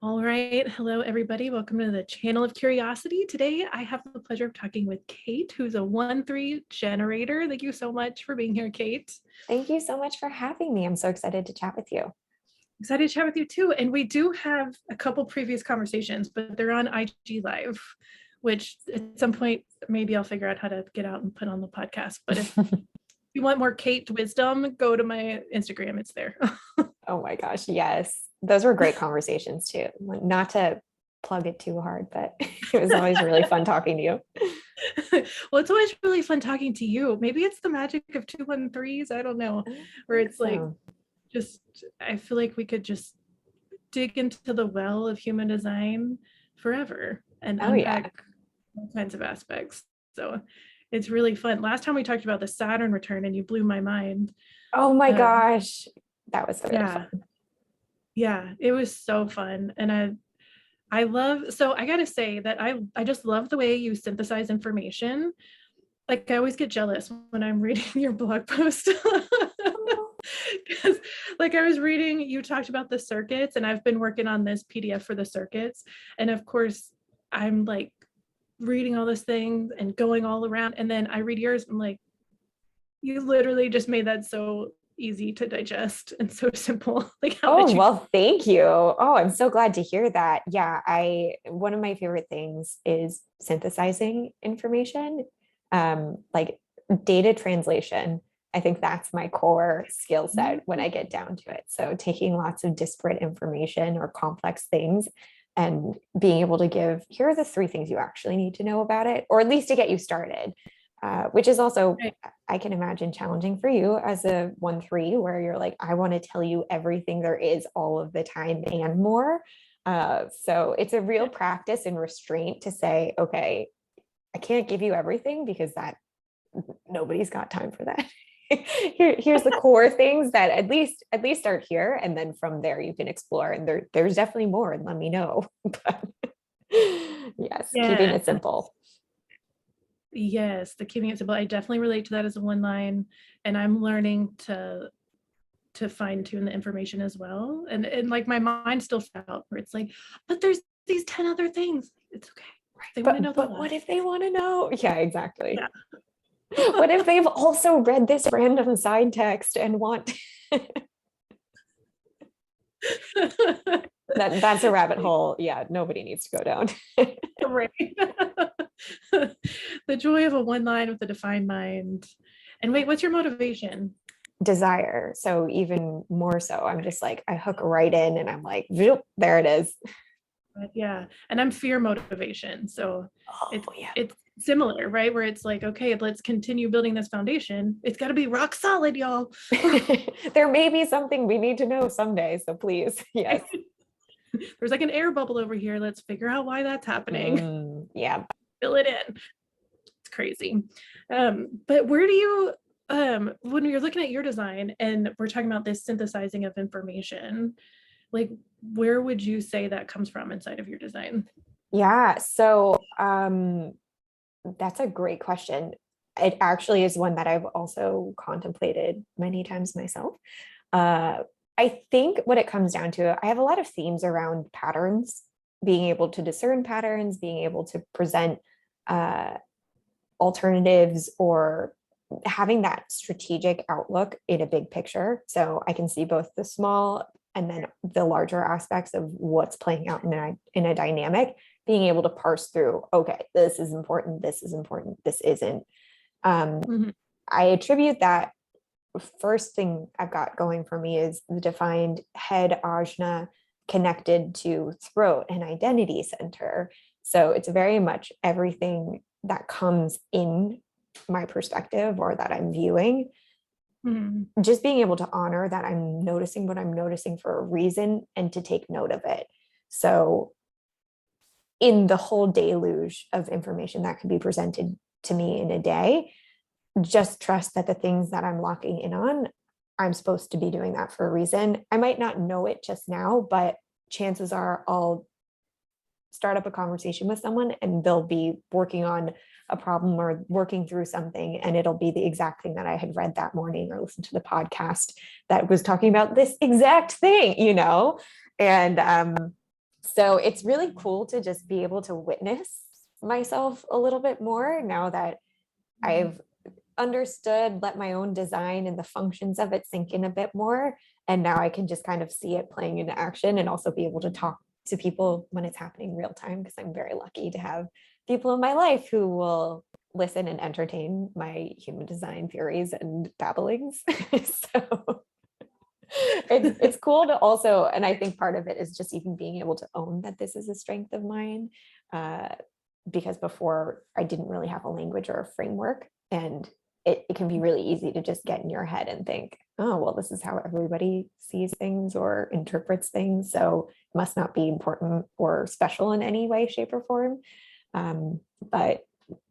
All right. Hello, everybody. Welcome to the Channel of Curiosity. Today, I have the pleasure of talking with Kate, who's a 1-3 generator. Thank you so much for being here, Kate. Thank you so much for having me. I'm so excited to chat with you. Excited to chat with you too. And we do have a couple previous conversations, but they're on IG Live, which at some point, maybe I'll figure out how to get out and put on the podcast. But if you want more Kate wisdom, go to my Instagram. It's there. Oh my gosh. Yes. Those were great conversations too. Not to plug it too hard, but it was always really fun talking to you. Well, it's always really fun talking to you. Maybe it's the magic of 213s. I don't know. Where it's like, just, I feel like we could just dig into the well of human design forever and unpack all kinds of aspects. So it's really fun. Last time we talked about the Saturn return and you blew my mind. Oh my gosh. That was so fun. Yeah, it was so fun. And I love, so I gotta say that I just love the way you synthesize information. Like I always get jealous when I'm reading your blog post. Because like I was reading, you talked about the circuits and I've been working on this PDF for the circuits. And of course, I'm like reading all this thing and going all around. And then I read yours. I'm like, you literally just made that so easy to digest and so simple. Like well, thank you. Oh, I'm so glad to hear that. Yeah, one of my favorite things is synthesizing information, like data translation. I think that's my core skill set when I get down to it. So taking lots of disparate information or complex things and being able to give, here are the 3 things you actually need to know about it, or at least to get you started. Which is also, I can imagine, challenging for you as a 1-3, where you're like, I want to tell you everything there is all of the time and more. So it's a real practice and restraint to say, okay, I can't give you everything because nobody's got time for that. Here's the core things that at least start here, and then from there you can explore. And there's definitely more, and let me know. But yes, keeping it simple. Yes, the keeping it simple. I definitely relate to that as a 1 line, and I'm learning to fine tune the information as well. And like my mind still felt where it's like, but there's these 10 other things. It's okay. They want to know. But what if they want to know? Yeah, exactly. Yeah. What if they've also read this random side text and want that's a rabbit hole. Yeah, nobody needs to go down. Right. The joy of a 1 line with a defined mind. And wait, what's your motivation? Desire. So even more so, I'm just like, I hook right in and I'm like, there it is. Yeah. And I'm fear motivation. So it's similar, right? Where it's like, okay, let's continue building this foundation. It's got to be rock solid, y'all. There may be something we need to know someday. So please. Yes. There's like an air bubble over here. Let's figure out why that's happening. Yeah. Fill it in. It's crazy. But where do you, when you're looking at your design and we're talking about this synthesizing of information, like where would you say that comes from inside of your design? Yeah. So that's a great question. It actually is one that I've also contemplated many times myself. I think what it comes down to, I have a lot of themes around patterns, being able to discern patterns, being able to present alternatives, or having that strategic outlook in a big picture. So I can see both the small and then the larger aspects of what's playing out in a dynamic, being able to parse through, okay, this is important, this isn't. I attribute that first thing I've got going for me is the defined head ajna connected to throat and identity center. So it's very much everything that comes in my perspective or that I'm viewing. Just being able to honor that I'm noticing what I'm noticing for a reason and to take note of it. So in the whole deluge of information that can be presented to me in a day, just trust that the things that I'm locking in on, I'm supposed to be doing that for a reason. I might not know it just now, but chances are I'll start up a conversation with someone and they'll be working on a problem or working through something, and it'll be the exact thing that I had read that morning or listened to the podcast that was talking about this exact thing, you know? And So it's really cool to just be able to witness myself a little bit more now that I've understood, let my own design and the functions of it sink in a bit more. And now I can just kind of see it playing into action and also be able to talk to people when it's happening real time, because I'm very lucky to have people in my life who will listen and entertain my human design theories and babblings. So it's cool to also, and I think part of it is just even being able to own that this is a strength of mine. Because before I didn't really have a language or a framework, and it can be really easy to just get in your head and think, oh, well, this is how everybody sees things or interprets things, so it must not be important or special in any way, shape, or form. But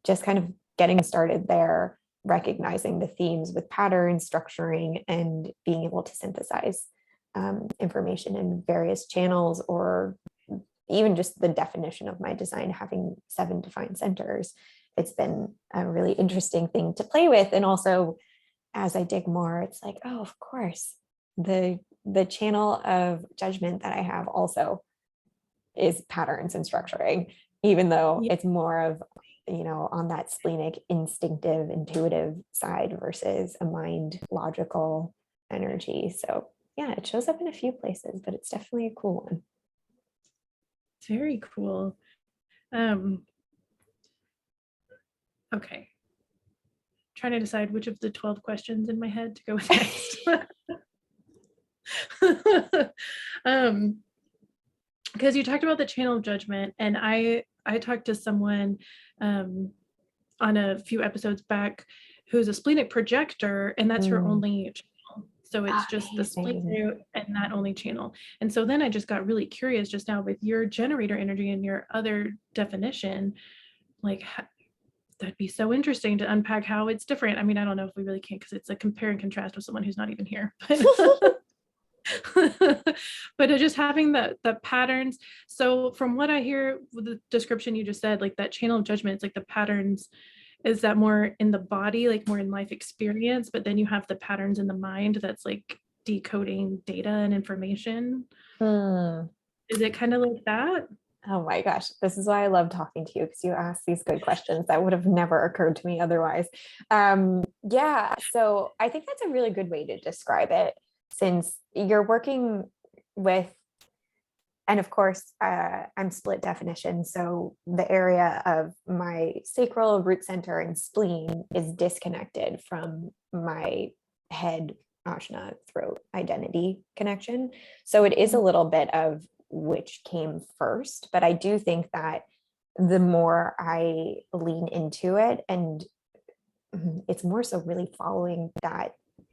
just kind of getting started there, recognizing the themes with patterns, structuring, and being able to synthesize information in various channels, or even just the definition of my design, having 7 defined centers. It's been a really interesting thing to play with. And also, as I dig more, it's like, oh, of course, the channel of judgment that I have also is patterns and structuring, even though it's more of, on that splenic, instinctive, intuitive side versus a mind logical energy. So yeah, it shows up in a few places, but it's definitely a cool one. It's very cool. Okay. Trying to decide which of the 12 questions in my head to go with next. Because you talked about the channel of judgment, and I talked to someone on a few episodes back who's a splenic projector, and that's her only channel. So it's just the spleen root and that only channel. And so then I just got really curious just now with your generator energy and your other definition, like that'd be so interesting to unpack how it's different. I mean, I don't know if we really can, because it's a compare and contrast with someone who's not even here. But just having the patterns. So from what I hear with the description you just said, like that channel of judgment, it's like the patterns, is that more in the body, like more in life experience, but then you have the patterns in the mind that's like decoding data and information. Is it kind of like that? Oh my gosh, this is why I love talking to you, because you ask these good questions that would have never occurred to me otherwise. Yeah, so I think that's a really good way to describe it, since you're working with, and of course, I'm split definition. So the area of my sacral, root center, and spleen is disconnected from my head, ajna, throat, identity connection. So it is a little bit of which came first, but I do think that the more I lean into it, and it's more so really following that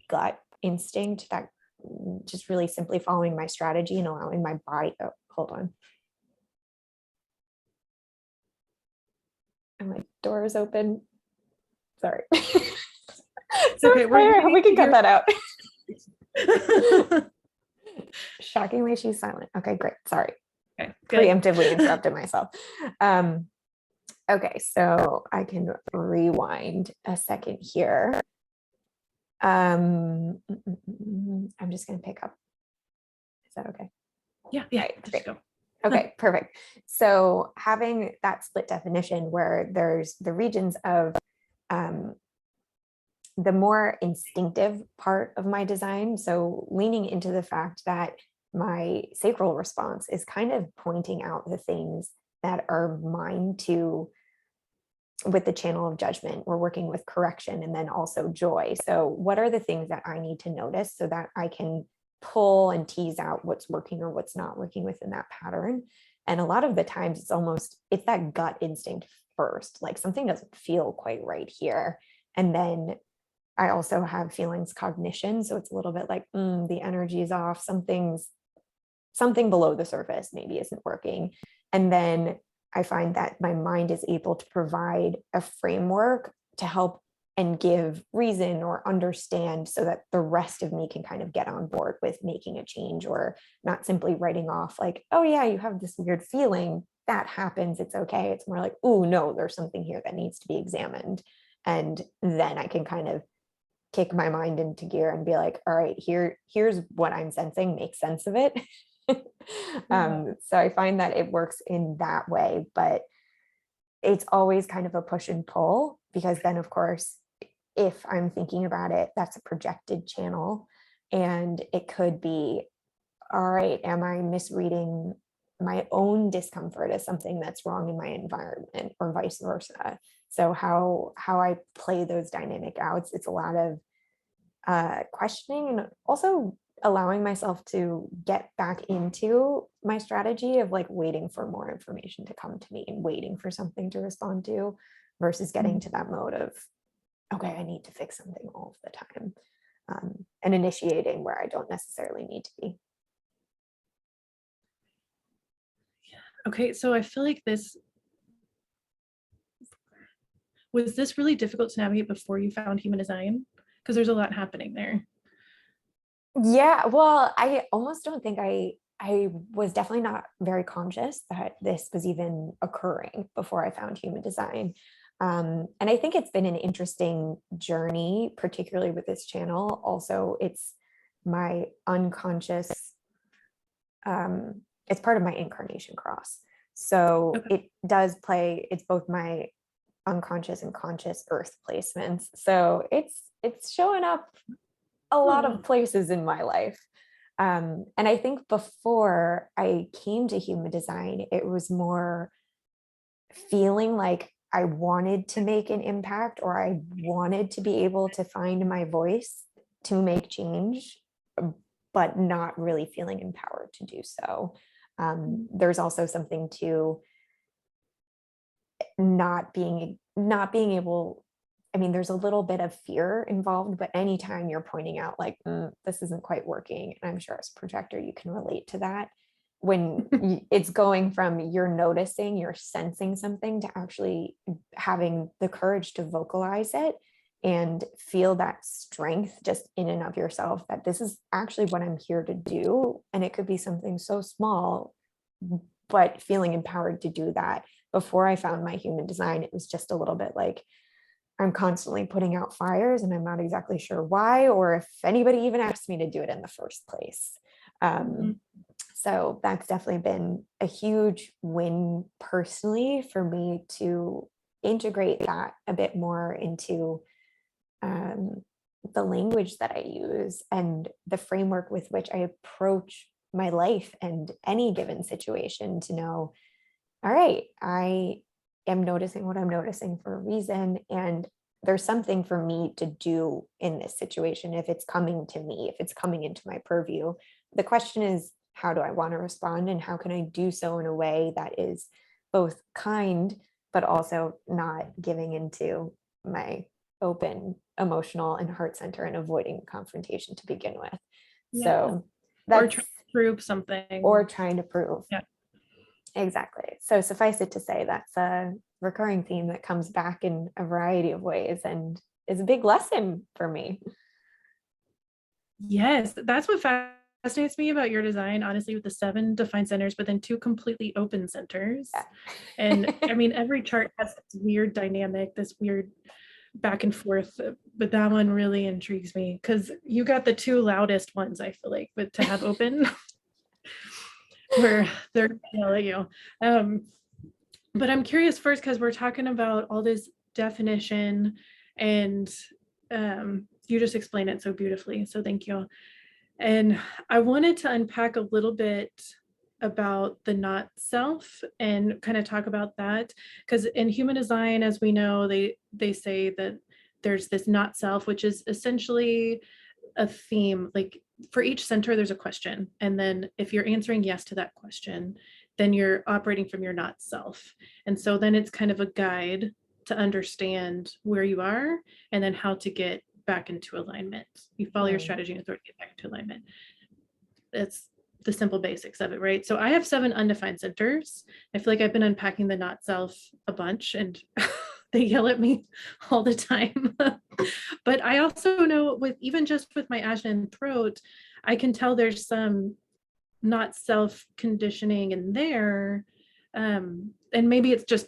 gut instinct, that just really simply following my strategy and allowing my body, oh, hold on. And my door is open. Sorry. So okay, I hope we can cut that out. Shockingly, she's silent. Okay, great. Sorry. Okay, preemptively interrupted myself. Okay, so I can rewind a second here. I'm just going to pick up. Is that okay? Yeah, right, great. Go. Okay, perfect. So having that split definition where there's the regions of the more instinctive part of my design. So leaning into the fact that my sacral response is kind of pointing out the things that are mine to, with the channel of judgment, we're working with correction and then also joy. So what are the things that I need to notice so that I can pull and tease out what's working or what's not working within that pattern? And a lot of the times it's that gut instinct first, like something doesn't feel quite right here. And then I also have feelings cognition. So it's a little bit like, the energy is off. Something below the surface maybe isn't working. And then I find that my mind is able to provide a framework to help and give reason or understand, so that the rest of me can kind of get on board with making a change, or not simply writing off like, oh yeah, you have this weird feeling, that happens, it's okay. It's more like, oh no, there's something here that needs to be examined. And then I can kind of kick my mind into gear and be like, all right, here's what I'm sensing, make sense of it. So I find that it works in that way, but it's always kind of a push and pull, because then of course, if I'm thinking about it, that's a projected channel, and it could be, all right, am I misreading my own discomfort as something that's wrong in my environment, or vice versa? So how I play those dynamic outs, it's a lot of questioning, and also allowing myself to get back into my strategy of like waiting for more information to come to me and waiting for something to respond to, versus getting to that mode of, okay, I need to fix something all of the time, and initiating where I don't necessarily need to be. Okay, so I feel like was this really difficult to navigate before you found human design? Because there's a lot happening there. Yeah, well, I almost don't think I was definitely not very conscious that this was even occurring before I found human design. And I think it's been an interesting journey, particularly with this channel. Also, it's my unconscious, it's part of my incarnation cross. So Okay. it does play, it's both my unconscious and conscious earth placements. So it's showing up a lot of places in my life. And I think before I came to human design, it was more feeling like I wanted to make an impact, or I wanted to be able to find my voice to make change, but not really feeling empowered to do so. There's also something to not being able, I mean, there's a little bit of fear involved, but anytime you're pointing out like, this isn't quite working, and I'm sure as a projector, you can relate to that. When it's going from you're noticing, you're sensing something, to actually having the courage to vocalize it and feel that strength just in and of yourself, that this is actually what I'm here to do. And it could be something so small, but feeling empowered to do that. Before I found my human design, it was just a little bit like, I'm constantly putting out fires and I'm not exactly sure why, or if anybody even asked me to do it in the first place. So that's definitely been a huge win personally for me, to integrate that a bit more into the language that I use and the framework with which I approach my life and any given situation, to know, all right, I am noticing what I'm noticing for a reason, and there's something for me to do in this situation. If it's coming to me, if it's coming into my purview, the question is, how do I want to respond, and how can I do so in a way that is both kind, but also not giving into my open emotional and heart center and avoiding confrontation to begin with. Yeah. So that's, or trying to prove something, or trying to prove. Yeah. Exactly. So suffice it to say, that's a recurring theme that comes back in a variety of ways and is a big lesson for me. Yes, that's what fascinates me about your design, honestly, with the 7 defined centers, but then 2 completely open centers. Yeah. And I mean, every chart has this weird dynamic, this weird back and forth, but that one really intrigues me, because you got the 2 loudest ones, I feel like, but to have open where they're yelling at you. But I'm curious first, because we're talking about all this definition, and you just explained it so beautifully, so thank you. And I wanted to unpack a little bit about the not self and kind of talk about that, because in human design, as we know, they say that there's this not self, which is essentially a theme. Like for each center, there's a question, and then if you're answering yes to that question, then you're operating from your not self. And so then it's kind of a guide to understand where you are, and then how to get back into alignment. You follow your strategy and authority to get back into alignment. It's the simple basics of it, right? So I have 7 undefined centers. I feel like I've been unpacking the not self a bunch, and they yell at me all the time. But I also know, with even just with my Ajna and throat, I can tell there's some not self conditioning in there. And maybe it's just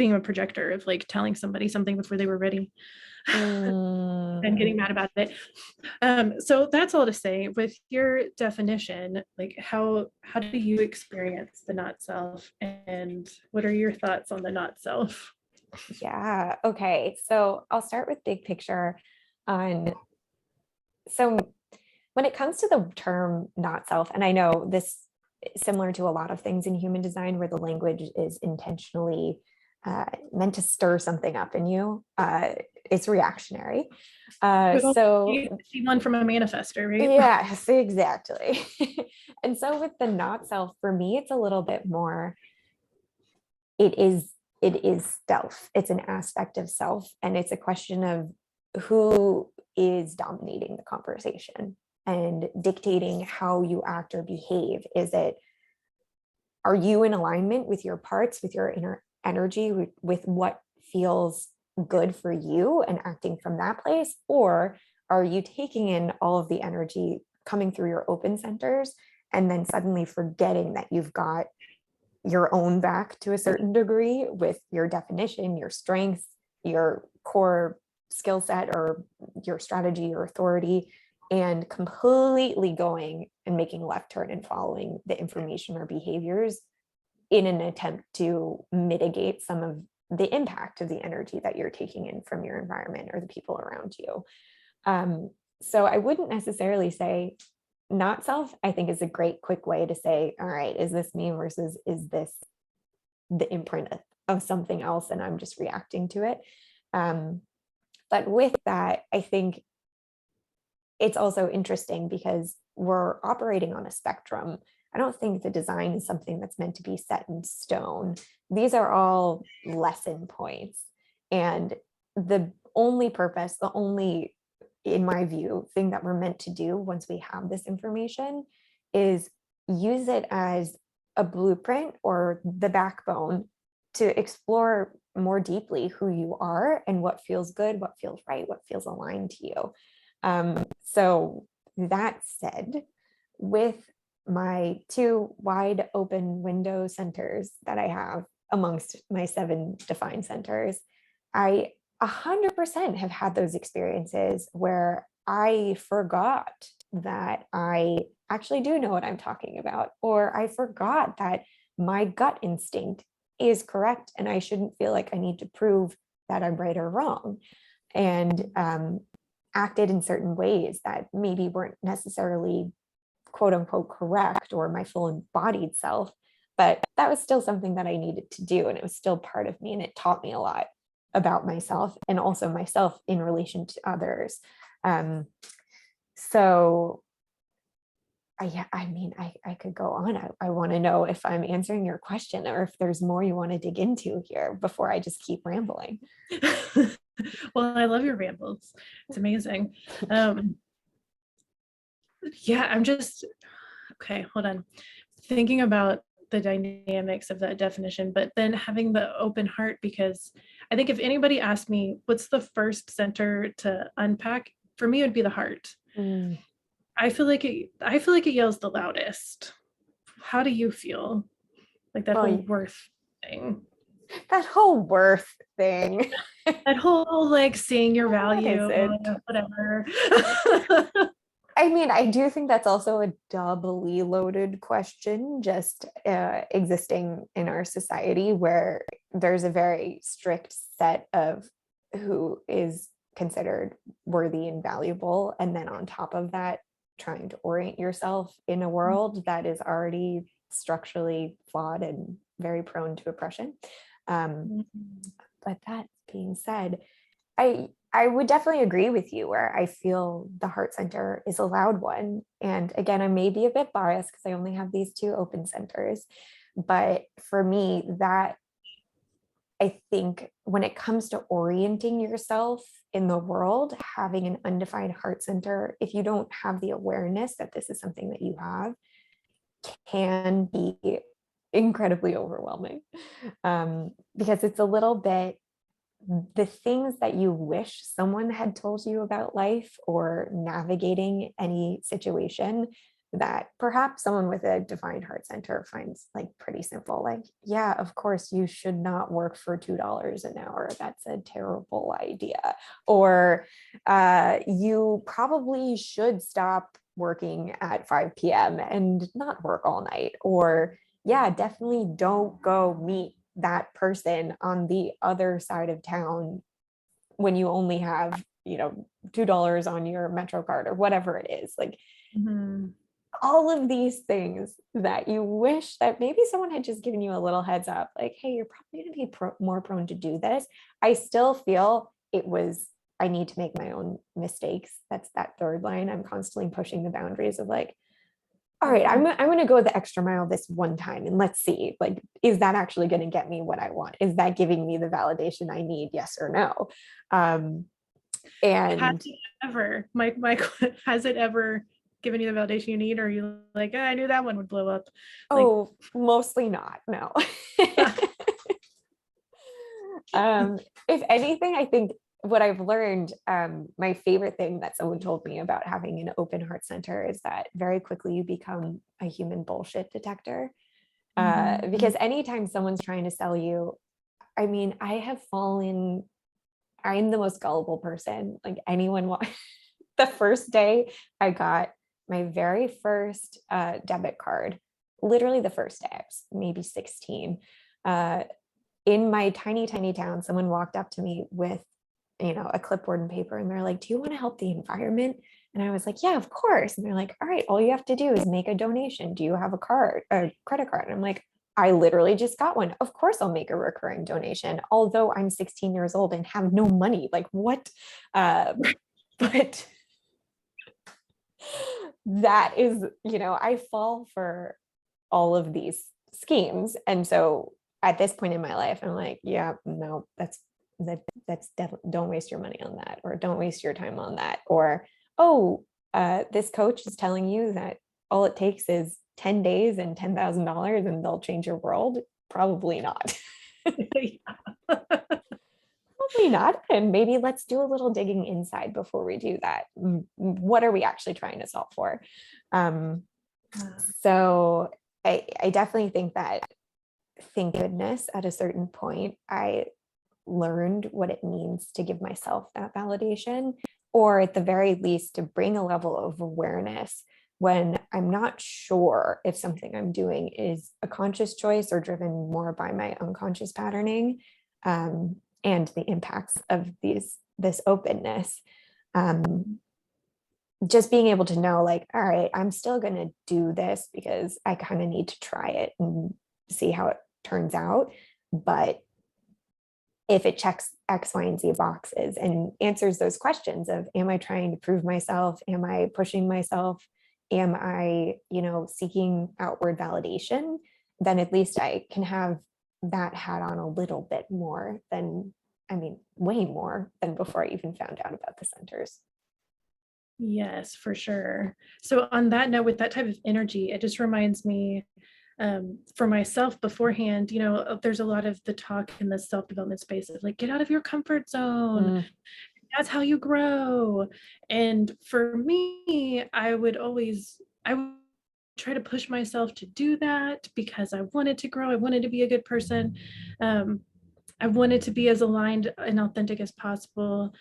being a projector of like telling somebody something before they were ready and getting mad about it. So that's all to say, with your definition, like how do you experience the not self, and what are your thoughts on the not self? Yeah. Okay. So I'll start with big picture on, so when it comes to the term not self, and I know this is similar to a lot of things in human design where the language is intentionally meant to stir something up in you, it's reactionary. So See one from a manifester, right? yes, exactly. And so with the not self, for me, it's a little bit more, it is self. It's an aspect of self, and it's a question of who is dominating the conversation and dictating how you act or behave. Are you in alignment with your parts, with your inner energy, with what feels good for you and acting from that place? Or are you taking in all of the energy coming through your open centers and then suddenly forgetting that you've got your own back to a certain degree with your definition, your strengths, your core skill set, or your strategy, your authority, and completely going and making a left turn and following the information or behaviors in an attempt to mitigate some of the impact of the energy that you're taking in from your environment or the people around you. So I wouldn't necessarily say not self. I think is a great quick way to say, all right, is this me versus is this the imprint of something else and I'm just reacting to it? But with that, I think it's also interesting because we're operating on a spectrum. I don't think the design is something that's meant to be set in stone. These are all lesson points. And the only purpose, the only, in my view, thing that we're meant to do once we have this information is use it as a blueprint or the backbone to explore more deeply who you are and what feels good, what feels right, what feels aligned to you. So that said, with my 2 wide open window centers that I have amongst my 7 defined centers, I 100% have had those experiences where I forgot that I actually do know what I'm talking about, or I forgot that my gut instinct is correct and I shouldn't feel like I need to prove that I'm right or wrong, and acted in certain ways that maybe weren't necessarily quote unquote correct or my full embodied self, but that was still something that I needed to do. And it was still part of me. And it taught me a lot about myself and also myself in relation to others. So I mean, I could go on. I want to know if I'm answering your question or if there's more you want to dig into here before I just keep rambling. Well, I love your rambles. It's amazing. Yeah, I'm just, okay, hold on. Thinking about the dynamics of that definition, but then having the open heart, because I think if anybody asked me, what's the first center to unpack? For me, it would be the heart. I feel like it yells the loudest. How do you feel? Like that whole worth thing. That whole worth thing. That whole like seeing your value, whatever. I mean, I do think that's also a doubly loaded question, just existing in our society where there's a very strict set of who is considered worthy and valuable. And then on top of that, trying to orient yourself in a world that is already structurally flawed and very prone to oppression. But that being said, I would definitely agree with you where I feel the heart center is a loud one. And again, I may be a bit biased because I only have these 2 open centers. But for me, that I think when it comes to orienting yourself in the world, having an undefined heart center, if you don't have the awareness that this is something that you have, can be incredibly overwhelming, because it's a little bit the things that you wish someone had told you about life or navigating any situation that perhaps someone with a defined heart center finds like pretty simple. Like, yeah, of course, you should not work for $2 an hour. That's a terrible idea. Or you probably should stop working at 5 p.m. and not work all night. Or, yeah, definitely don't go meet that person on the other side of town when you only have, $2 on your Metro card or whatever it is. Like, all of these things that you wish that maybe someone had just given you a little heads up, like, hey, you're probably going to be more prone to do this. I still feel I need to make my own mistakes. That's that third line. I'm constantly pushing the boundaries of like, all right, I'm going to go the extra mile this one time and let's see, like, is that actually going to get me what I want? Is that giving me the validation I need? Yes or no? And has it ever, Mike, has it ever given you the validation you need? Or are you like, I knew that one would blow up? Oh, mostly not. No. If anything, I think what I've learned, my favorite thing that someone told me about having an open heart center is that very quickly you become a human bullshit detector. Because anytime someone's trying to sell you, I mean, I'm the most gullible person. Like anyone, the first day I got my very first debit card, literally the first day, I was maybe 16. In my tiny, tiny town, someone walked up to me with, a clipboard and paper, and they're like, do you want to help the environment? And I was like, yeah, of course. And they're like, all right, all you have to do is make a donation. Do you have a credit card? And I'm like, I literally just got one. Of course, I'll make a recurring donation, although I'm 16 years old and have no money. Like, what? But that is, I fall for all of these schemes. And so at this point in my life, I'm like, yeah, no, that's definitely, don't waste your money on that, or don't waste your time on that. Or, this coach is telling you that all it takes is 10 days and $10,000 and they'll change your world. Probably not. Probably not. And maybe let's do a little digging inside before we do that. What are we actually trying to solve for? So I definitely think that, thank goodness, at a certain point, I learned what it means to give myself that validation, or at the very least to bring a level of awareness when I'm not sure if something I'm doing is a conscious choice or driven more by my unconscious patterning, and the impacts of this openness. Just being able to know, like, all right, I'm still going to do this because I kind of need to try it and see how it turns out. But if it checks X, Y, and Z boxes and answers those questions of, am I trying to prove myself? Am I pushing myself? Am I, seeking outward validation? Then at least I can have that hat on a little bit more than, way more than before I even found out about the centers. Yes, for sure. So on that note, with that type of energy, it just reminds me, for myself beforehand, there's a lot of the talk in the self-development space of like, get out of your comfort zone. That's how you grow. And for me, I would try to push myself to do that because I wanted to grow. I wanted to be a good person. I wanted to be as aligned and authentic as possible.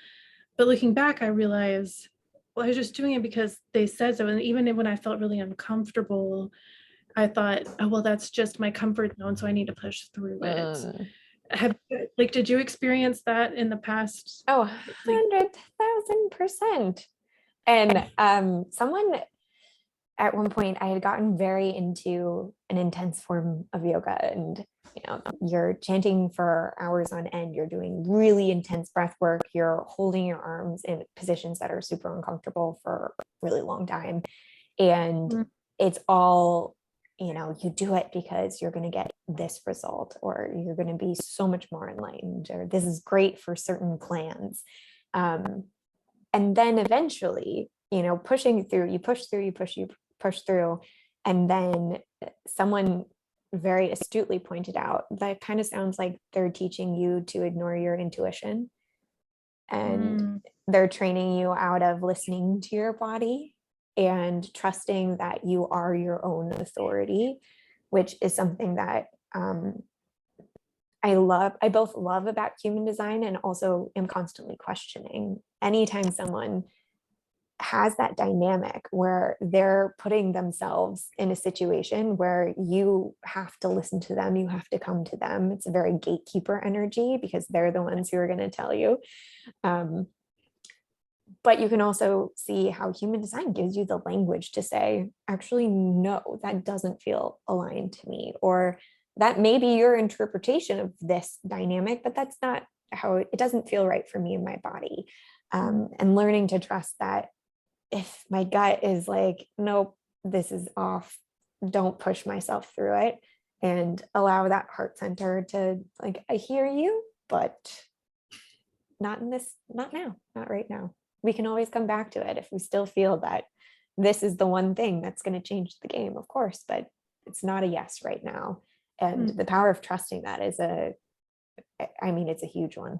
But looking back, I realized, well, I was just doing it because they said so. And even when I felt really uncomfortable, I thought, oh, well, that's just my comfort zone, so I need to push through it. Did you experience that in the past? Oh, 100,000%. And someone at one point, I had gotten very into an intense form of yoga, and you're chanting for hours on end, you're doing really intense breath work, you're holding your arms in positions that are super uncomfortable for a really long time, and it's all, you do it because you're going to get this result, or you're going to be so much more enlightened, or this is great for certain plans. And then eventually, pushing through, you push through. And then someone very astutely pointed out that it kind of sounds like they're teaching you to ignore your intuition, and they're training you out of listening to your body and trusting that you are your own authority, which is something that I both love about human design and also am constantly questioning. Anytime someone has that dynamic where they're putting themselves in a situation where you have to listen to them, you have to come to them. It's a very gatekeeper energy because they're the ones who are going to tell you. But you can also see how human design gives you the language to say, actually, no, that doesn't feel aligned to me. Or that may be your interpretation of this dynamic, but that's not how it doesn't feel right for me in my body. And learning to trust that if my gut is like, nope, this is off, don't push myself through it, and allow that heart center to like, I hear you, but not in this, not now, not right now. We can always come back to it if we still feel that this is the one thing that's going to change the game, of course, but it's not a yes right now. And the power of trusting that is it's a huge one.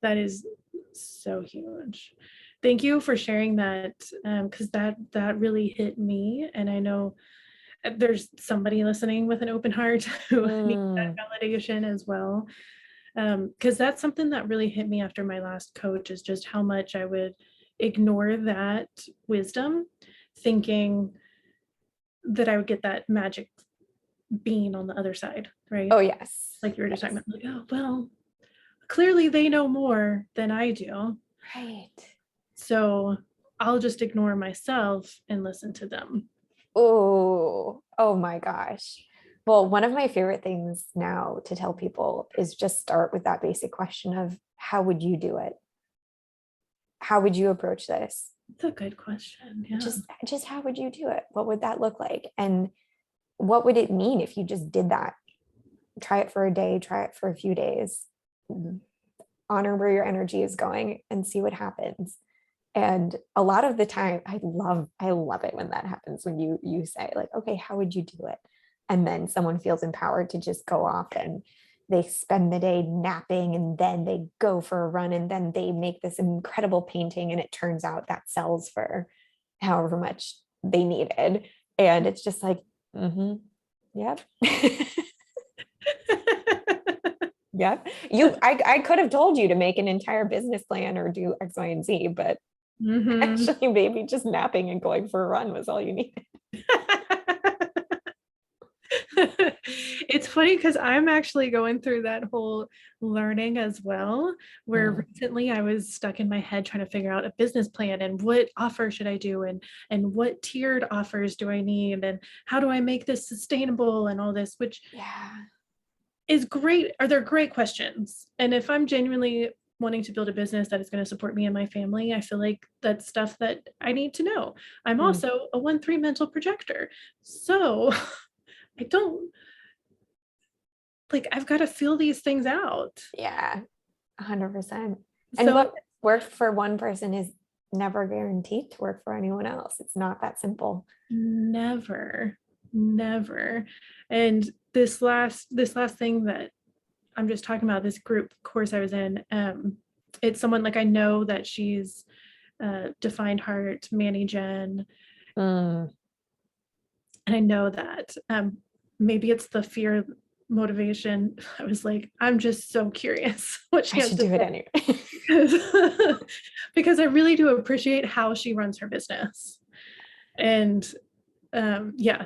That is so huge. Thank you for sharing that, because that really hit me. And I know there's somebody listening with an open heart who needs that validation as well. Because that's something that really hit me after my last coach, is just how much I would ignore that wisdom, thinking that I would get that magic bean on the other side, right? Oh, yes. Like you were just talking about, like, oh, well, clearly they know more than I do. Right. So I'll just ignore myself and listen to them. Oh my gosh. Well, one of my favorite things now to tell people is just start with that basic question of how would you do it? How would you approach this? That's a good question. Yeah. Just how would you do it? What would that look like? And what would it mean if you just did that? Try it for a day, try it for a few days, honor where your energy is going and see what happens. And a lot of the time, I love it when that happens, when you say like, okay, how would you do it? And then someone feels empowered to just go off and they spend the day napping, and then they go for a run, and then they make this incredible painting, and it turns out that sells for however much they needed. And it's just like, yep. Yep. I could have told you to make an entire business plan or do X, Y, and Z, but actually maybe just napping and going for a run was all you needed. It's funny because I'm actually going through that whole learning as well, where recently I was stuck in my head trying to figure out a business plan and what offer should I do, and what tiered offers do I need, and how do I make this sustainable, and all this, which is great. They're great questions. And if I'm genuinely wanting to build a business that is going to support me and my family, I feel like that's stuff that I need to know. I'm also a 1-3 mental projector. So I don't, like, I've got to feel these things out. Yeah, 100%. And So what worked for one person is never guaranteed to work for anyone else. It's not that simple. never. And this last thing that I'm just talking about, this group course I was in, it's someone like I know that she's defined heart, Manny Jen. And I know that maybe it's the fear motivation. I was like, I'm just so curious what she has to do it anyway. Because I really do appreciate how she runs her business. And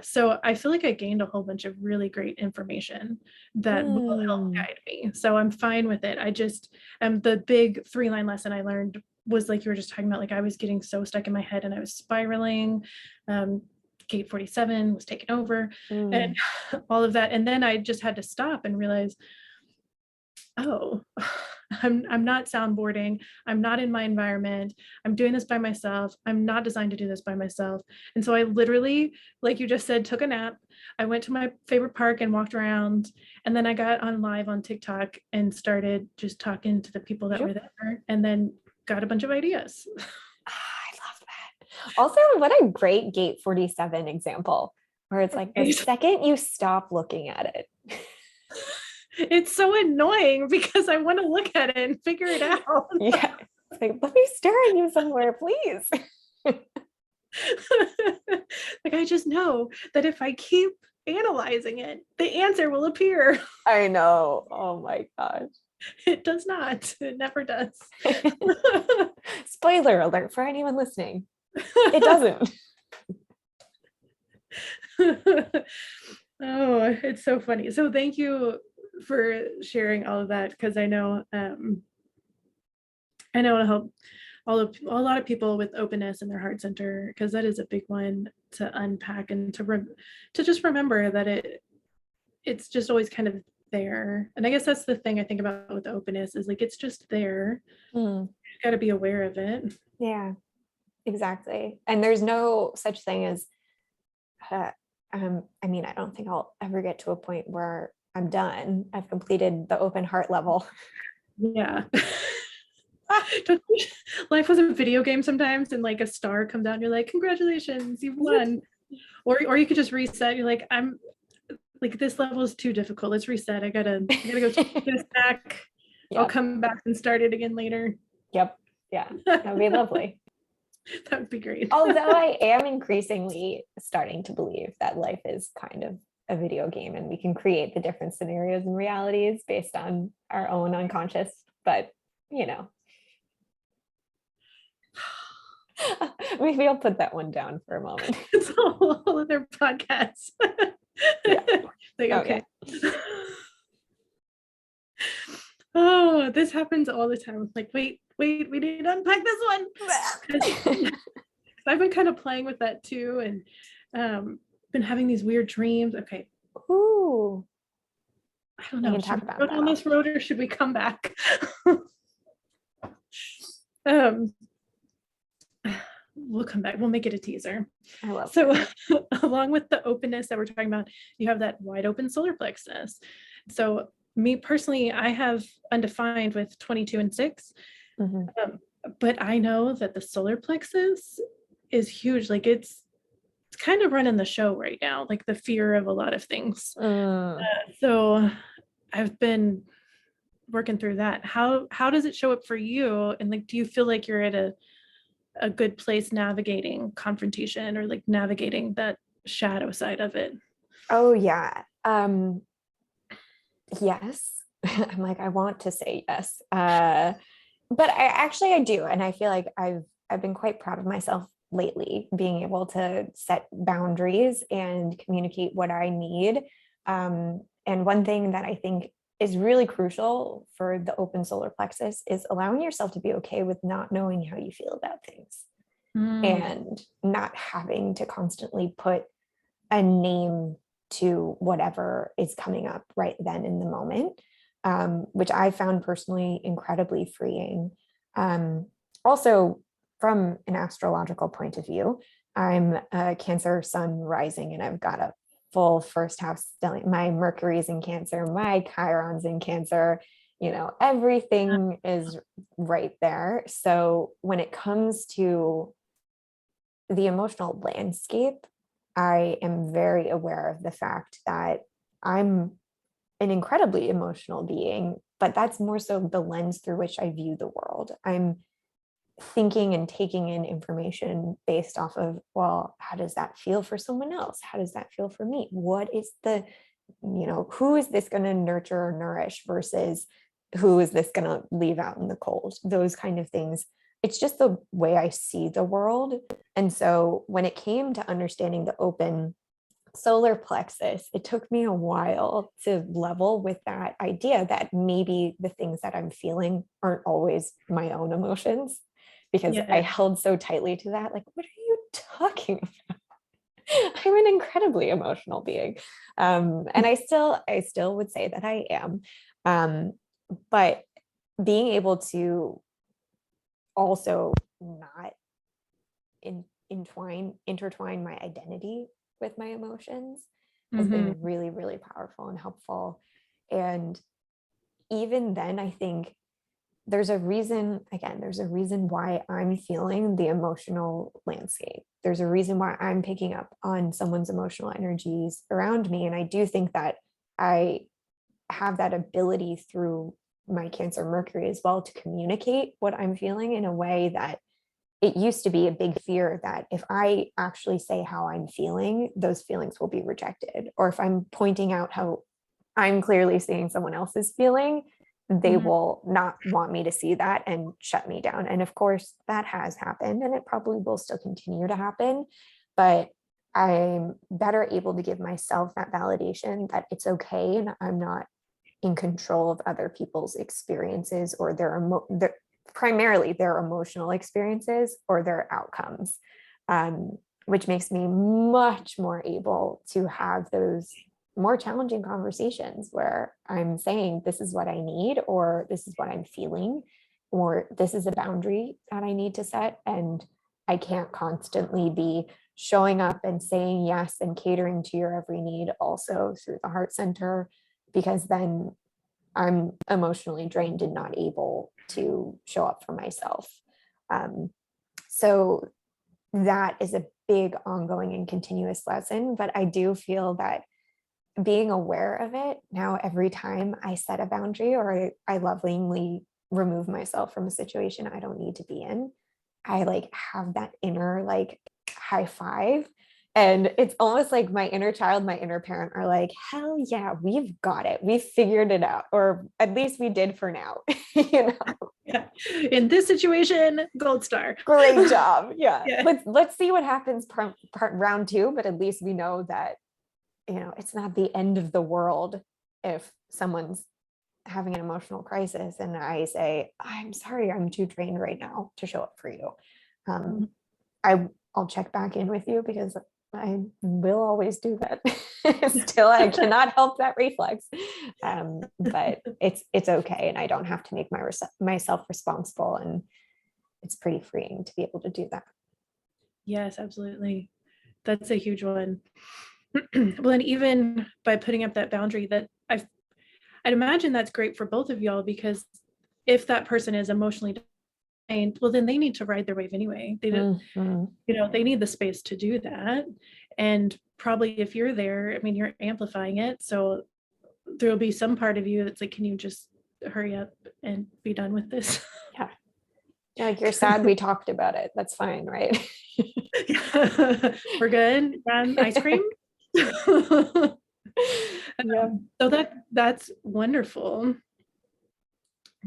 so I feel like I gained a whole bunch of really great information that will help guide me. So I'm fine with it. I just, the big 3-line lesson I learned was, like you were just talking about, like I was getting so stuck in my head and I was spiraling. Gate 47 was taken over and all of that. And then I just had to stop and realize, oh, I'm not soundboarding. I'm not in my environment. I'm doing this by myself. I'm not designed to do this by myself. And so I literally, like you just said, took a nap. I went to my favorite park and walked around. And then I got on live on TikTok and started just talking to the people that were there, and then got a bunch of ideas. I love that. Also, what a great Gate 47 example, where it's like the second you stop looking at it. It's so annoying because I want to look at it and figure it out. Yeah. It's like, let me stare at you somewhere, please. Like, I just know that if I keep analyzing it, the answer will appear. I know. Oh my gosh. It does not. It never does. Spoiler alert for anyone listening. It doesn't. Oh, it's so funny. So thank you for sharing all of that, because I know it'll help a lot of people with openness in their heart center, because that is a big one to unpack, and to just remember that it's just always kind of there. And I guess that's the thing I think about with openness, is like, it's just there. You got to be aware of it. Yeah, exactly. And there's no such thing as I mean, I don't think I'll ever get to a point where I'm done. I've completed the open heart level. Yeah. Life was a video game sometimes, and like a star comes out and you're like, congratulations, you've won. Or you could just reset. You're like, I'm like, this level is too difficult. Let's reset. I gotta go take this back. Yep. I'll come back and start it again later. Yep. Yeah. That would be lovely. That would be great. Although I am increasingly starting to believe that life is kind of a video game and we can create the different scenarios and realities based on our own unconscious, but you know. Maybe I'll put that one down for a moment. It's a whole other podcast. Yeah. Like, okay. Oh, this happens all the time. Like, wait, we need to unpack this one. I've been kind of playing with that too, and been having these weird dreams. Okay. Ooh. I don't know. Should we go down this road, or should we come back? We'll come back. We'll make it a teaser. I love so along with the openness that we're talking about, you have that wide open solar plexus. So me personally, I have undefined with 22 and 6. But I know that the solar plexus is huge. Like, it's kind of running the show right now, like the fear of a lot of things. So I've been working through that. How does it show up for you? And like, do you feel like you're at a good place navigating confrontation, or like navigating that shadow side of it? Oh yeah. Yes. I'm like, I want to say yes. But I do. And I feel like I've been quite proud of myself lately, being able to set boundaries and communicate what I need. And one thing that I think is really crucial for the open solar plexus is allowing yourself to be okay with not knowing how you feel about things and not having to constantly put a name to whatever is coming up right then in the moment, which I found personally incredibly freeing. Also, from an astrological point of view, I'm a Cancer sun rising, and I've got a full first house stellium. My Mercury's in Cancer, my Chiron's in Cancer, everything is right there. So when it comes to the emotional landscape, I am very aware of the fact that I'm an incredibly emotional being, but that's more so the lens through which I view the world. I'm thinking and taking in information based off of, well, how does that feel for someone else? How does that feel for me? What is who is this going to nurture or nourish versus who is this going to leave out in the cold? Those kind of things. It's just the way I see the world. And so when it came to understanding the open solar plexus, it took me a while to level with that idea that maybe the things that I'm feeling aren't always my own emotions, because I held so tightly to that. Like, what are you talking about? I'm an incredibly emotional being. And I still would say that I am. But being able to also not intertwine my identity with my emotions has been really, really powerful and helpful. And even then, I think there's a reason why I'm feeling the emotional landscape. There's a reason why I'm picking up on someone's emotional energies around me. And I do think that I have that ability through my Cancer Mercury as well to communicate what I'm feeling in a way that it used to be a big fear that if I actually say how I'm feeling, those feelings will be rejected. Or if I'm pointing out how I'm clearly seeing someone else's feeling, they will not want me to see that and shut me down. And of course, that has happened, and it probably will still continue to happen. But I'm better able to give myself that validation that it's okay and I'm not in control of other people's experiences or primarily their emotional experiences or their outcomes, which makes me much more able to have those more challenging conversations where I'm saying, this is what I need, or this is what I'm feeling, or this is a boundary that I need to set. And I can't constantly be showing up and saying yes and catering to your every need also through the heart center, because then I'm emotionally drained and not able to show up for myself. So that is a big ongoing and continuous lesson. But I do feel that being aware of it now, every time I set a boundary or I lovingly remove myself from a situation I don't need to be in, I like have that inner like high five. And it's almost like my inner child, my inner parent are like, hell yeah, we've got it. We figured it out. Or at least we did for now. You know? Yeah. In this situation, gold star. Great job. Yeah. Yeah. Let's see what happens round two, but at least we know that, you know, it's not the end of the world if someone's having an emotional crisis and I say, I'm sorry, I'm too drained right now to show up for you. I'll check back in with you because I will always do that. Still, I cannot help that reflex. But it's okay. And I don't have to make myself responsible. And it's pretty freeing to be able to do that. Yes, absolutely. That's a huge one. Well, and even by putting up that boundary, that I'd imagine that's great for both of y'all, because if that person is emotionally drained, well, then they need to ride their wave anyway. They don't, you know, they need the space to do that. And probably if you're there, I mean, you're amplifying it. So there'll be some part of you that's like, can you just hurry up and be done with this? Yeah. Like, you're sad we talked about it. That's fine, right? We're good. Ice cream. Yeah. So that's wonderful.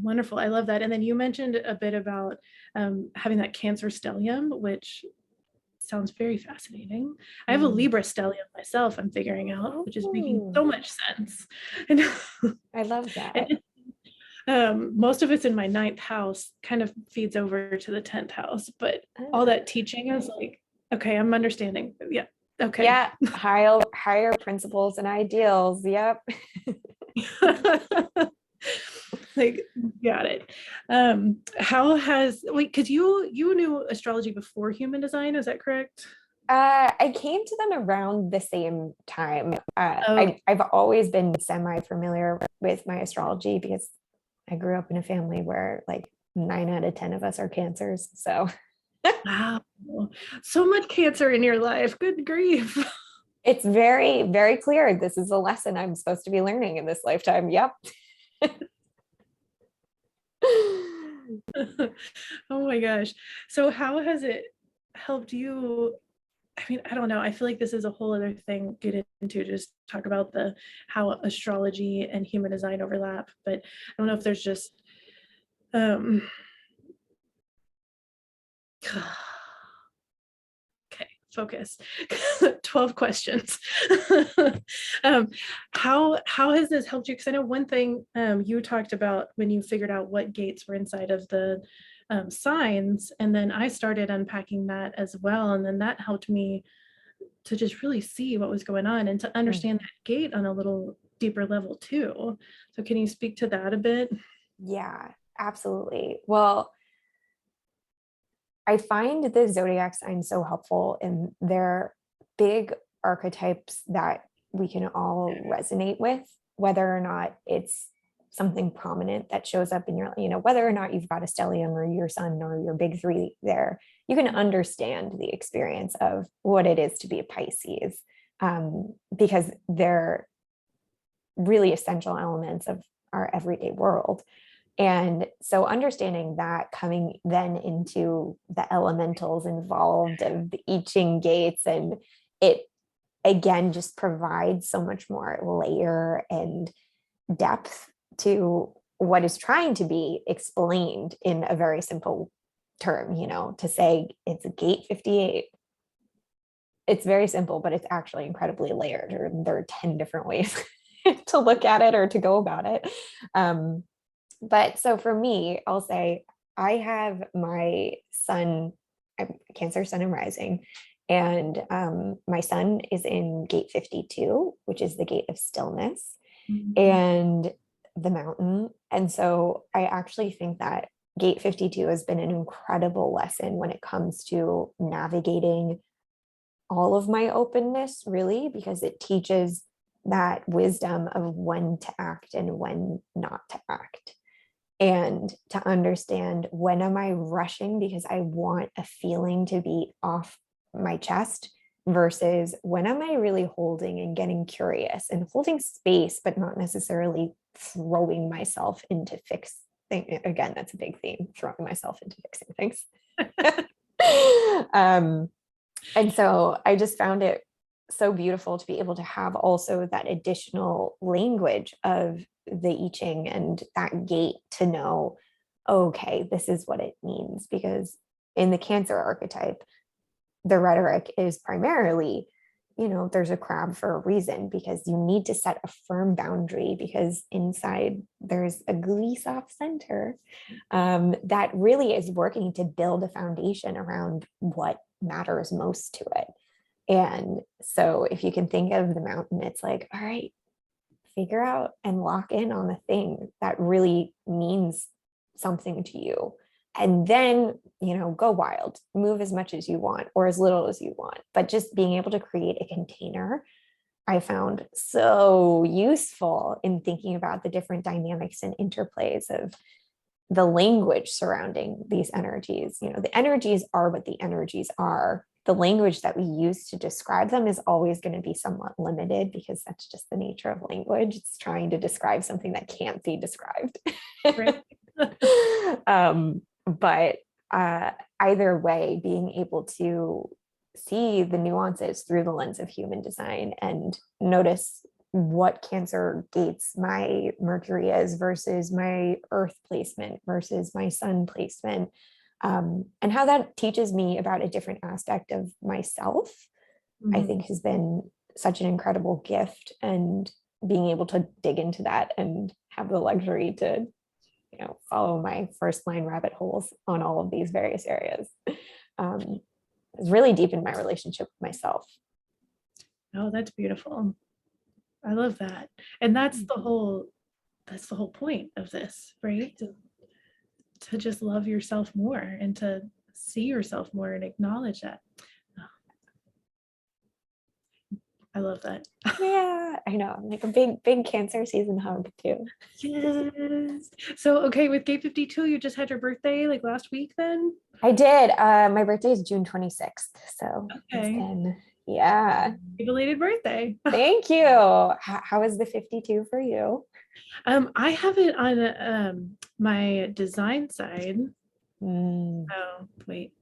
Wonderful. I love that. And then you mentioned a bit about having that Cancer stellium, which sounds very fascinating. I have a Libra stellium myself, I'm figuring out, which is making so much sense. And I love that. most of it's in my 9th house, kind of feeds over to the 10th house, but all that teaching is like, okay, I'm understanding. Yeah. Okay. Yeah. Higher principles and ideals. Yep. Like, got it. Because you knew astrology before human design, is that correct? I came to them around the same time. I've always been semi-familiar with my astrology because I grew up in a family where like 9 out of 10 of us are Cancers. So wow, so much Cancer in your life. Good grief. It's very, very clear. This is a lesson I'm supposed to be learning in this lifetime. Yep. Oh my gosh. So how has it helped you? I mean, I don't know. I feel like this is a whole other thing to get into, just talk about how astrology and human design overlap, but I don't know if there's just okay, focus. 12 questions. How has this helped you? Because I know one thing you talked about when you figured out what gates were inside of the signs, and then I started unpacking that as well, and then that helped me to just really see what was going on and to understand that gate on a little deeper level too. So can you speak to that a bit? Yeah, absolutely. Well, I find the zodiac signs so helpful, and they're big archetypes that we can all resonate with, whether or not it's something prominent that shows up in your, you know, whether or not you've got a stellium or your sun or your big three there, you can understand the experience of what it is to be a Pisces, because they're really essential elements of our everyday world. And so understanding that, coming then into the elementals involved of the I Ching gates, and it again just provides so much more layer and depth to what is trying to be explained in a very simple term, to say it's a gate 58. It's very simple, but it's actually incredibly layered, or there are 10 different ways to look at it or to go about it. But so for me, I'll say I have my sun, Cancer, sun and rising, and my sun is in gate 52, which is the gate of stillness, and the mountain. And so I actually think that gate 52 has been an incredible lesson when it comes to navigating all of my openness, really, because it teaches that wisdom of when to act and when not to act. And to understand, when am I rushing because I want a feeling to be off my chest, versus when am I really holding and getting curious and holding space, but not necessarily throwing myself into fix thing. Again, that's a big theme, throwing myself into fixing things. And so I just found it so beautiful to be able to have also that additional language of the I Ching and that gate to know, okay, this is what it means. Because in the Cancer archetype, the rhetoric is primarily, there's a crab for a reason, because you need to set a firm boundary, because inside there's a gooey soft center that really is working to build a foundation around what matters most to it. And so if you can think of the mountain, it's like, all right, figure out and lock in on the thing that really means something to you. And then, go wild, move as much as you want or as little as you want. But just being able to create a container, I found so useful in thinking about the different dynamics and interplays of the language surrounding these energies. The energies are what the energies are. The language that we use to describe them is always going to be somewhat limited, because that's just the nature of language. It's trying to describe something that can't be described. Right. But either way, being able to see the nuances through the lens of human design and notice what Cancer gates my Mercury is versus my Earth placement versus my Sun placement, and how that teaches me about a different aspect of myself, I think has been such an incredible gift. And being able to dig into that and have the luxury to, follow my first line rabbit holes on all of these various areas, has really deepened my relationship with myself. Oh, that's beautiful. I love that. And that's the whole point of this, right? To just love yourself more and to see yourself more and acknowledge that. I love that. Yeah, I know. I'm like a big Cancer season hug too. Yes. So, okay, with gate 52, you just had your birthday like last week then? I did. My birthday is June 26th. So okay. It's been, yeah. Belated birthday. Thank you. How is the 52 for you? I have it on my design side. Oh, wait.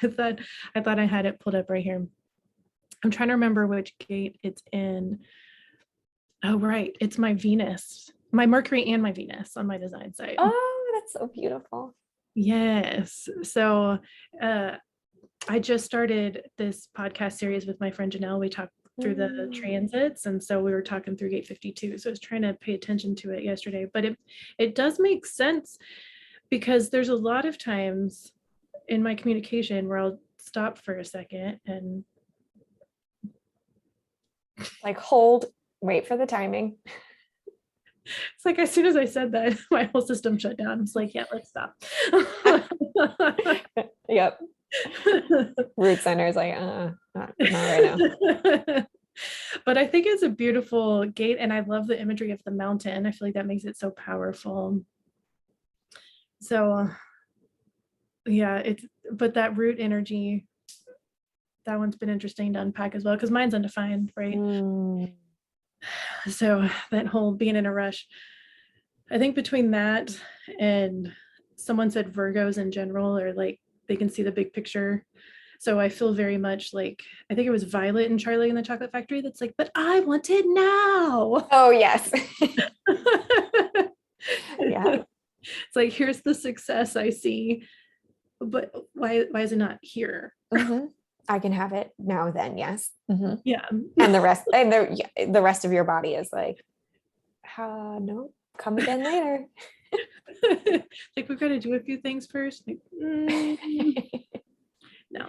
I thought I had it pulled up right here. I'm trying to remember which gate it's in. Oh, right. It's my Venus, my Mercury and my Venus on my design side. Oh, that's so beautiful. Yes. So I just started this podcast series with my friend Janelle. We talked through the transits, and so we were talking through gate 52. So I was trying to pay attention to it yesterday, but it does make sense, because there's a lot of times in my communication where I'll stop for a second and like hold, wait for the timing. It's like as soon as I said that, my whole system shut down. It's like, yeah, let's stop. Yep. Root center is like, not right now. But I think it's a beautiful gate, and I love the imagery of the mountain. I feel like that makes it so powerful. So yeah, but that root energy, that one's been interesting to unpack as well, because mine's undefined, right? So that whole being in a rush. I think between that and someone said Virgos in general are like, they can see the big picture. So I feel very much like, I think it was Violet and Charlie in the Chocolate Factory that's like, but I want it now. Oh, yes. Yeah. It's like, here's the success I see, but why is it not here? Mm-hmm. I can have it now then, yes. Mm-hmm. Yeah. And the rest of your body is like, no, come again later. Like, we've got to do a few things first. Like, no.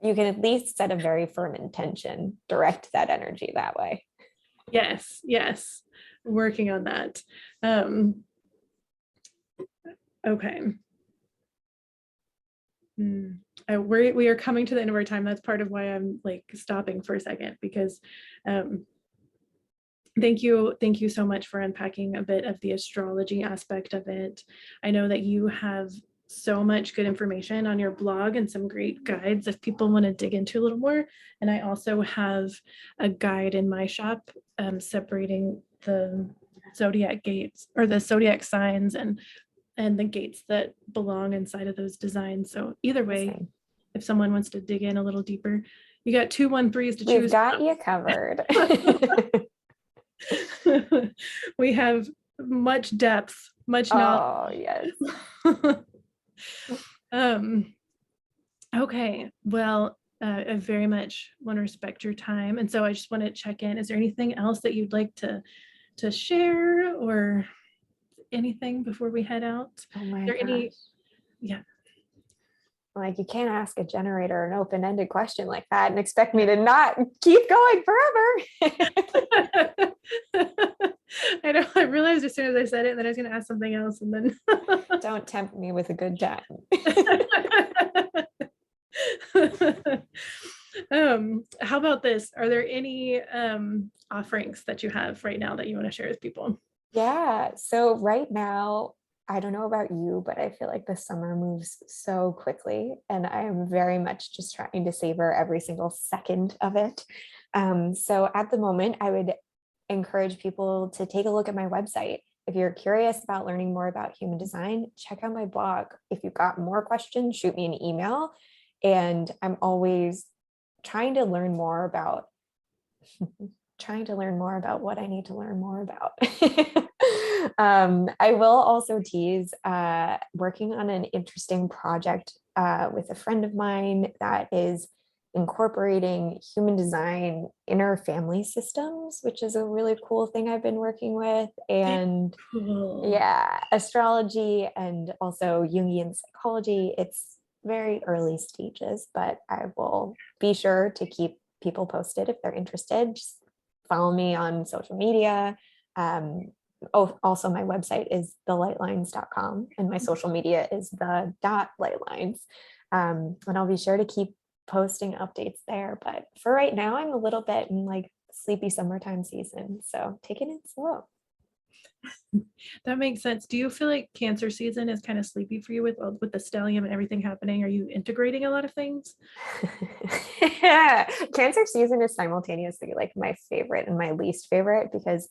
You can at least set a very firm intention, direct that energy that way. Yes. Working on that. Okay. We are coming to the end of our time. That's part of why I'm like stopping for a second, because thank you so much for unpacking a bit of the astrology aspect of it. I know that you have so much good information on your blog and some great guides if people want to dig into a little more. And I also have a guide in my shop separating the zodiac gates, or the zodiac signs, and the gates that belong inside of those designs. So either way, if someone wants to dig in a little deeper, you got 2 1-3s to choose. We've got you covered. We have much depth, much knowledge. Oh, yes. Okay, well, I very much want to respect your time, and so I just want to check in. Is there anything else that you'd like to share, or anything before we head out? Oh my gosh. Yeah. Like, you can't ask a generator an open-ended question like that and expect me to not keep going forever. I know. I realized as soon as I said it that I was going to ask something else, and then don't tempt me with a good time. How about this? Are there any offerings that you have right now that you want to share with people? Yeah. So right now, I don't know about you, but I feel like the summer moves so quickly, and I am very much just trying to savor every single second of it. So at the moment, I would encourage people to take a look at my website. If you're curious about learning more about human design, check out my blog. If you've got more questions, shoot me an email. And I'm always trying to learn more about what I need to learn more about. I will also tease working on an interesting project with a friend of mine that is incorporating human design inner family systems, which is a really cool thing I've been working with. And yeah, astrology and also Jungian psychology. It's very early stages, but I will be sure to keep people posted if they're interested. Just follow me on social media. Also, my website is thelightlines.com, and my social media is the.lightlines. And I'll be sure to keep posting updates there. But for right now, I'm a little bit in like sleepy summertime season, so taking it slow. That makes sense. Do you feel like Cancer season is kind of sleepy for you with the stellium and everything happening? Are you integrating a lot of things? Yeah, Cancer season is simultaneously like my favorite and my least favorite, because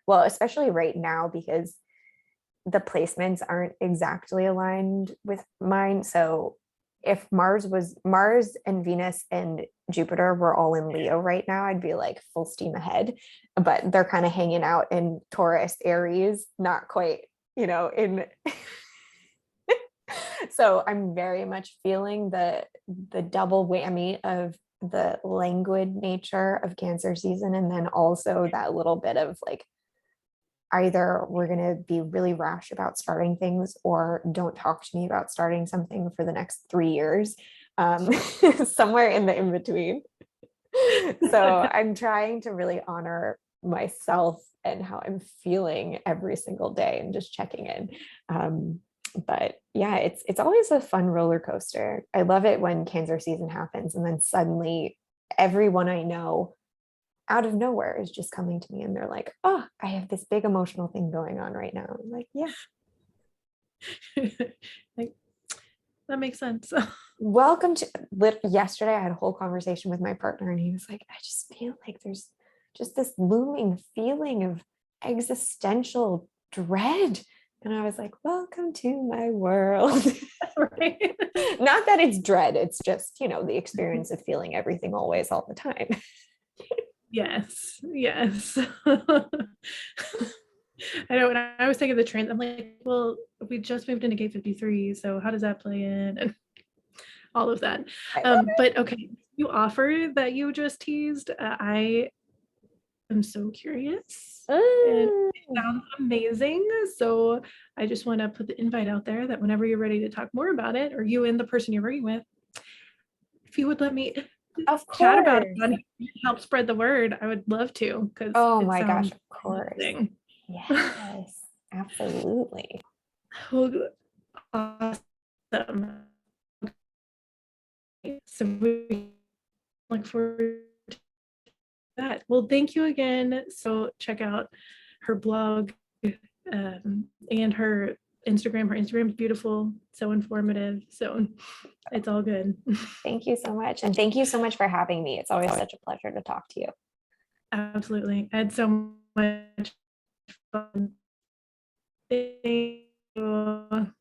especially right now, because the placements aren't exactly aligned with mine. So if Mars and Venus and Jupiter were all in Leo right now, I'd be like full steam ahead, but they're kind of hanging out in Taurus, Aries, not quite, in so I'm very much feeling the double whammy of the languid nature of Cancer season, and then also that little bit of like, either we're going to be really rash about starting things, or don't talk to me about starting something for the next 3 years, somewhere in the in between. So I'm trying to really honor myself and how I'm feeling every single day and just checking in. But yeah, it's always a fun roller coaster. I love it when Cancer season happens and then suddenly everyone I know out of nowhere is just coming to me and they're like, oh, I have this big emotional thing going on right now. I'm like, yeah. Like, that makes sense. Welcome to yesterday. I had a whole conversation with my partner and he was like, I just feel like there's just this looming feeling of existential dread. And I was like, welcome to my world. Right. Not that it's dread, it's just, the experience of feeling everything always all the time. Yes. Yes. I know when I was taking the train, I'm like, well, we just moved into gate 53, so how does that play in? And all of that. But okay, you offer that you just teased. I am so curious. And it sounds amazing. So I just want to put the invite out there that whenever you're ready to talk more about it, or you and the person you're working with, if you would let me chat about it and help spread the word, I would love to. Because oh my gosh, of course. Amazing. Yes, absolutely. Well, awesome. So we look forward to that. Well, thank you again. So check out her blog and her Instagram. Her Instagram is beautiful, so informative. So it's all good. Thank you so much. And thank you so much for having me. It's always such a pleasure to talk to you. Absolutely. I had so much fun. Thank you.